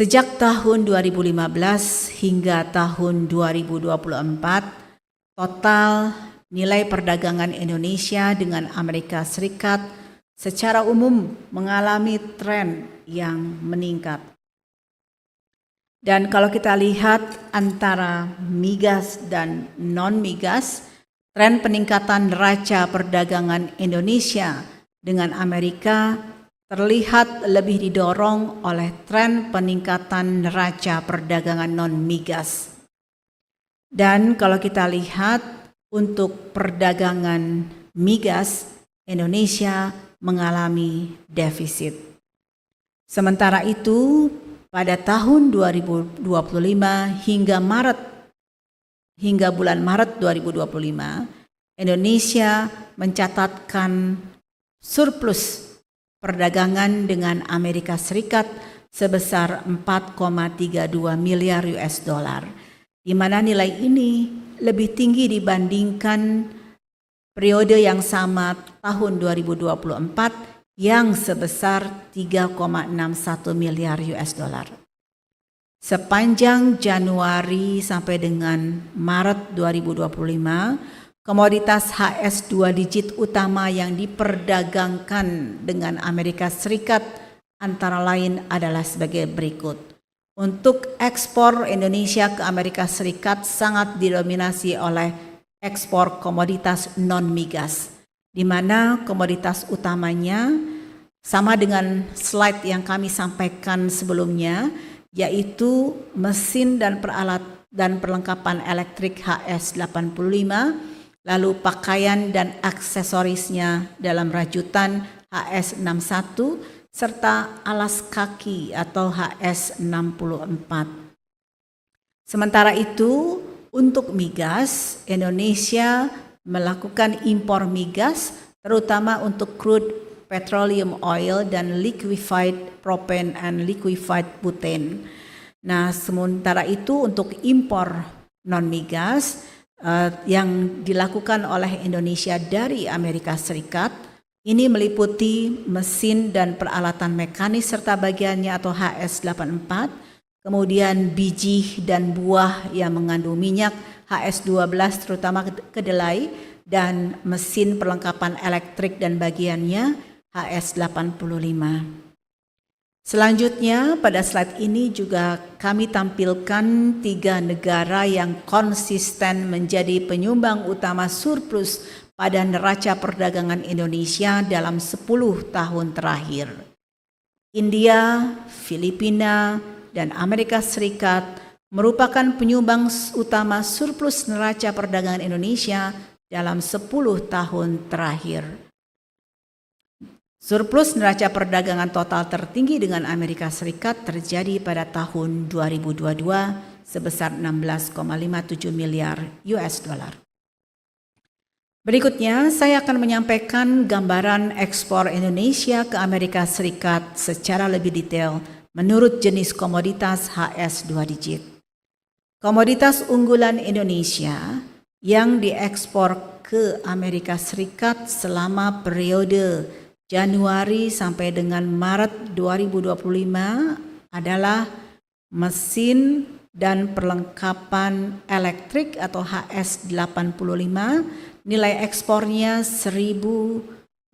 Sejak tahun 2015 hingga tahun 2024, total nilai perdagangan Indonesia dengan Amerika Serikat secara umum mengalami tren yang meningkat. Dan kalau kita lihat antara migas dan non-migas, tren peningkatan neraca perdagangan Indonesia dengan Amerika terlihat lebih didorong oleh tren peningkatan neraca perdagangan non-migas. Dan kalau kita lihat untuk perdagangan migas, Indonesia mengalami defisit. Sementara itu, pada tahun 2025 hingga bulan Maret 2025, Indonesia mencatatkan surplus perdagangan dengan Amerika Serikat sebesar 4,32 miliar US dollar, di mana nilai ini lebih tinggi dibandingkan periode yang sama tahun 2024 yang sebesar 3,61 miliar US dollar. Sepanjang Januari sampai dengan Maret 2025, komoditas HS2 digit utama yang diperdagangkan dengan Amerika Serikat antara lain adalah sebagai berikut. Untuk ekspor Indonesia ke Amerika Serikat sangat didominasi oleh ekspor komoditas non-migas, di mana komoditas utamanya sama dengan slide yang kami sampaikan sebelumnya, yaitu mesin dan perlengkapan elektrik HS85, lalu pakaian dan aksesorisnya dalam rajutan HS61, serta alas kaki atau HS64. Sementara itu, untuk migas, Indonesia melakukan impor migas, terutama untuk crude petroleum oil dan liquefied propane and liquefied butane. Nah, sementara itu untuk impor non-migas, yang dilakukan oleh Indonesia dari Amerika Serikat ini meliputi mesin dan peralatan mekanis serta bagiannya atau HS84, kemudian biji dan buah yang mengandung minyak HS12 terutama kedelai, dan mesin perlengkapan elektrik dan bagiannya HS85. Selanjutnya pada slide ini juga kami tampilkan 3 negara yang konsisten menjadi penyumbang utama surplus pada neraca perdagangan Indonesia dalam 10 tahun terakhir. India, Filipina, dan Amerika Serikat merupakan penyumbang utama surplus neraca perdagangan Indonesia dalam 10 tahun terakhir. Surplus neraca perdagangan total tertinggi dengan Amerika Serikat terjadi pada tahun 2022 sebesar 16,57 miliar US dollar. Berikutnya, saya akan menyampaikan gambaran ekspor Indonesia ke Amerika Serikat secara lebih detail menurut jenis komoditas HS2 digit. Komoditas unggulan Indonesia yang diekspor ke Amerika Serikat selama periode Januari sampai dengan Maret 2025 adalah mesin dan perlengkapan elektrik atau HS85, nilai ekspornya 1.220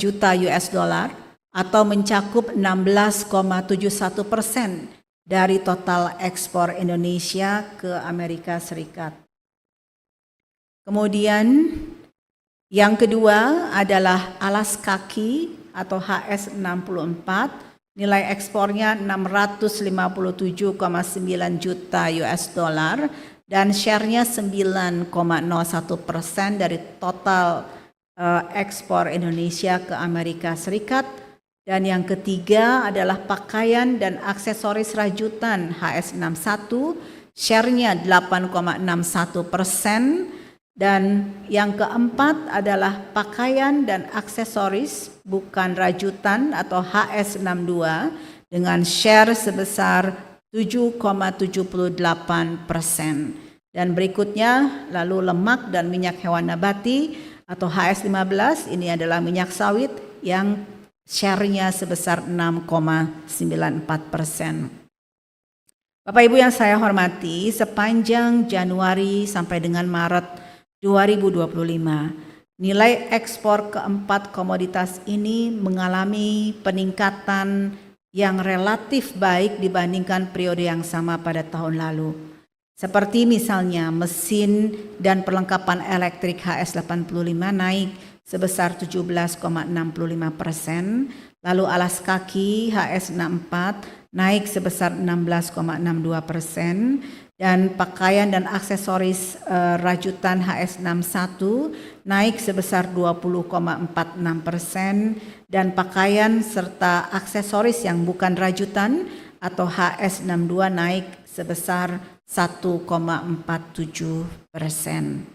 juta US dollar atau mencakup 16,71% dari total ekspor Indonesia ke Amerika Serikat. Kemudian yang kedua adalah alas kaki atau HS64, nilai ekspornya 657,9 juta US dollar dan share-nya 9,01% dari total ekspor Indonesia ke Amerika Serikat. Dan yang ketiga adalah pakaian dan aksesoris rajutan HS61, share-nya 8,61%. Dan yang keempat adalah pakaian dan aksesoris bukan rajutan atau HS62 dengan share sebesar 7,78%. Dan berikutnya lalu lemak dan minyak hewan nabati atau HS15, ini adalah minyak sawit yang share-nya sebesar 6,94%. Bapak Ibu yang saya hormati, sepanjang Januari sampai dengan Maret 2025, nilai ekspor keempat komoditas ini mengalami peningkatan yang relatif baik dibandingkan periode yang sama pada tahun lalu. Seperti misalnya mesin dan perlengkapan elektrik HS85 naik sebesar 17,65%, lalu alas kaki HS64 naik sebesar 16,62%, dan pakaian dan aksesoris rajutan HS61 naik sebesar 20,46%, dan pakaian serta aksesoris yang bukan rajutan atau HS62 naik sebesar 1,47%.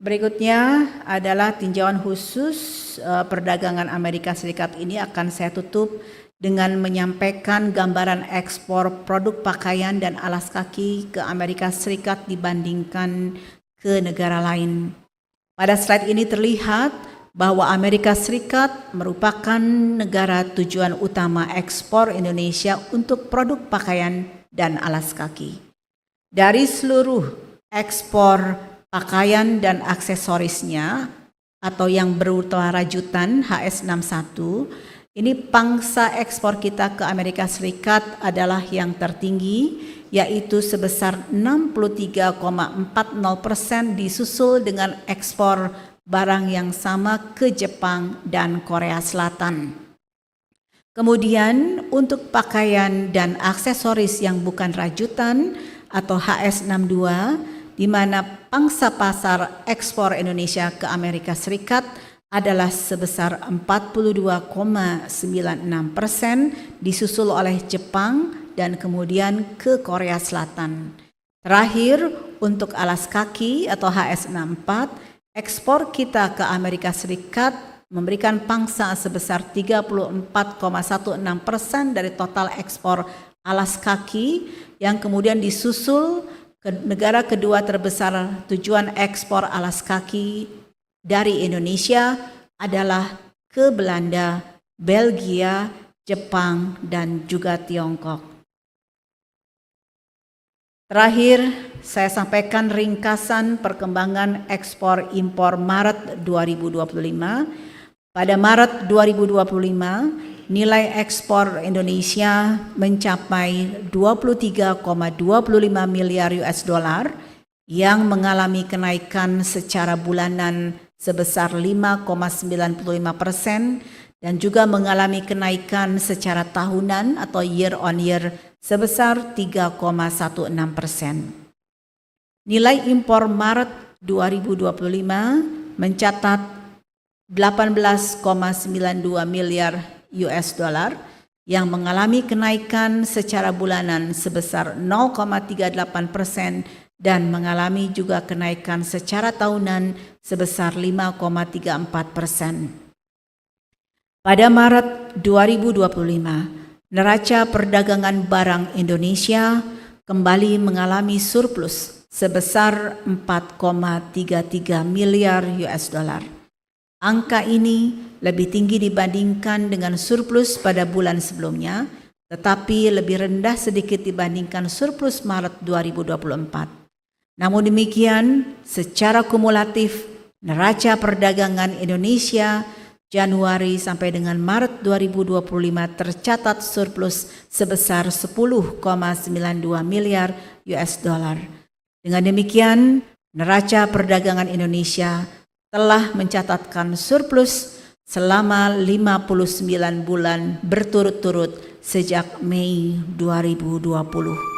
Berikutnya adalah tinjauan khusus perdagangan Amerika Serikat. Ini akan saya tutup dengan menyampaikan gambaran ekspor produk pakaian dan alas kaki ke Amerika Serikat dibandingkan ke negara lain. Pada slide ini terlihat bahwa Amerika Serikat merupakan negara tujuan utama ekspor Indonesia untuk produk pakaian dan alas kaki. Dari seluruh ekspor pakaian dan aksesorisnya atau yang berupa rajutan HS61, ini pangsa ekspor kita ke Amerika Serikat adalah yang tertinggi, yaitu sebesar 63,40%, disusul dengan ekspor barang yang sama ke Jepang dan Korea Selatan. Kemudian untuk pakaian dan aksesoris yang bukan rajutan atau HS62, di mana pangsa pasar ekspor Indonesia ke Amerika Serikat adalah sebesar 42,96%, disusul oleh Jepang dan kemudian ke Korea Selatan. Terakhir, untuk alas kaki atau HS64, ekspor kita ke Amerika Serikat memberikan pangsa sebesar 34,16% dari total ekspor alas kaki, yang kemudian disusul ke negara kedua terbesar tujuan ekspor alas kaki dari Indonesia adalah ke Belanda, Belgia, Jepang, dan juga Tiongkok. Terakhir, saya sampaikan ringkasan perkembangan ekspor impor Maret 2025. Pada Maret 2025, nilai ekspor Indonesia mencapai 23,25 miliar US dollar yang mengalami kenaikan secara bulanan sebesar 5,95% dan juga mengalami kenaikan secara tahunan atau year on year sebesar 3,16%. Nilai impor Maret 2025 mencatat 18,92 miliar US dollar yang mengalami kenaikan secara bulanan sebesar 0,38% dan mengalami juga kenaikan secara tahunan sebesar 5,34%. Pada Maret 2025, neraca perdagangan barang Indonesia kembali mengalami surplus sebesar 4,33 miliar US dollar. Angka ini lebih tinggi dibandingkan dengan surplus pada bulan sebelumnya, tetapi lebih rendah sedikit dibandingkan surplus Maret 2024. Namun demikian, secara kumulatif, neraca perdagangan Indonesia Januari sampai dengan Maret 2025 tercatat surplus sebesar 10,92 miliar US dollar. Dengan demikian, neraca perdagangan Indonesia telah mencatatkan surplus selama 59 bulan berturut-turut sejak Mei 2020.